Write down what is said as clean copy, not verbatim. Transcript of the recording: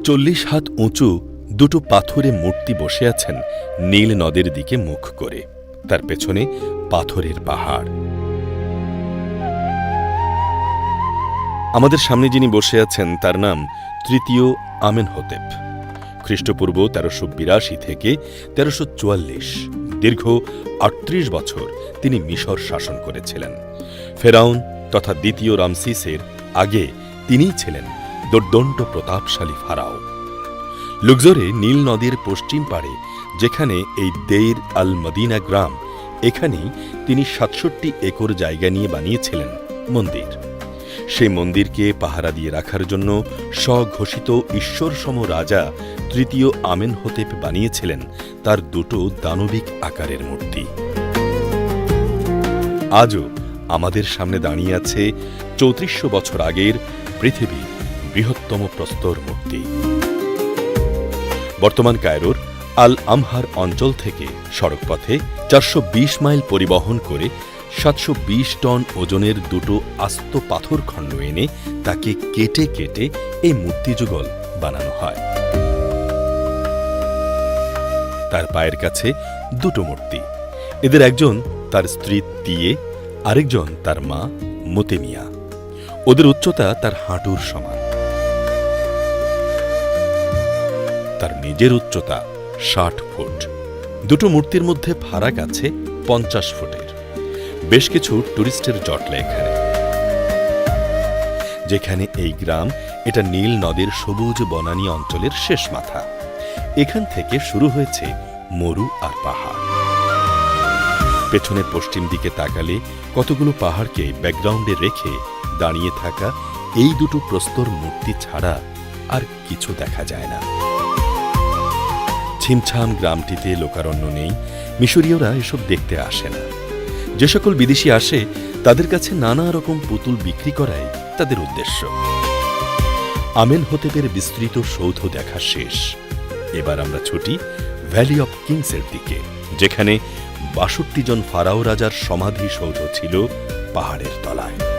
40 হাত উঁচু দুটো পাথুরে মূর্তি বসে আছেন নীল নদের দিকে মুখ করে। তার পেছনে পাথরের পাহাড়। আমাদের সামনে যিনি বসে আছেন তার নাম তৃতীয় আমেনহোতেপ। খ্রিস্টপূর্ব 1382 থেকে 1344, দীর্ঘ 38 বছর তিনি মিশর শাসন করেছিলেন। ফেরাউন তথা দ্বিতীয় রামসিসের আগে তিনিই ছিলেন দুর্দণ্ড প্রতাপশালী ফারাও। লুক্সোরে নীল নদীর পশ্চিম পাড়ে যেখানে এই দেইর আল মদিনা গ্রাম, এখানেই তিনি 67 একর জায়গা নিয়ে বানিয়েছিলেন মন্দির। সেই মন্দিরকে পাহারা দিয়ে রাখার জন্য স্বঘোষিত ঈশ্বরসম রাজা তৃতীয় আমেনহোতেপ বানিয়েছিলেন তার দুটো দানবিক আকারের মূর্তি। আজও আমাদের সামনে দাঁড়িয়ে আছে 3400 বছর আগের পৃথিবীর বৃহত্তম প্রস্তর মূর্তি। বর্তমান কায়রোর আল আমহার অঞ্চল থেকে সড়কপথে 420 মাইল পরিবহন করে 720 টন ওজনের দুটো আস্ত পাথরখণ্ড এনে তাকে কেটে কেটে এই মূর্তিযুগল বানানো হয়। তার পায়ের কাছে দুটো মূর্তি। এদের একজন তার স্ত্রী তিয়ে, আরেকজন তার মা মোতেমিয়া। ওদের উচ্চতা তার হাঁটুর সমান। তার নিজের উচ্চতা 60 ফুট। দুটো মূর্তির মধ্যে ফারাক আছে 50 ফুটের। বেশ কিছু টুরিস্টের জটলা এখানে। যেখানে এই গ্রাম, এটা নীল নদের সবুজ বনানী অঞ্চলের শেষ মাথা। এখান থেকে শুরু হয়েছে মরু আর পাহাড়। পেছনের পশ্চিম দিকে তাকালে কতগুলো পাহাড়কে ব্যাকগ্রাউন্ডে রেখে দাঁড়িয়ে থাকা এই দুটো প্রস্তর মূর্তি ছাড়া আর কিছু দেখা যায় না। ছিমছাম গ্রামটিতে লোকারণ্য নেই। মিশরীয়রা এসব দেখতে আসে না। যে সকল বিদেশি আসে তাদের কাছে নানা রকম পুতুল বিক্রি করাই তাদের উদ্দেশ্য। আমেনহোতেপের বিস্তৃত সৌধ দেখা শেষ। এবার আমরা ছুটি ভ্যালি অব কিংসের দিকে, যেখানে 62 জন ফারাও রাজার সমাধি সৌধ ছিল পাহাড়ের তলায়।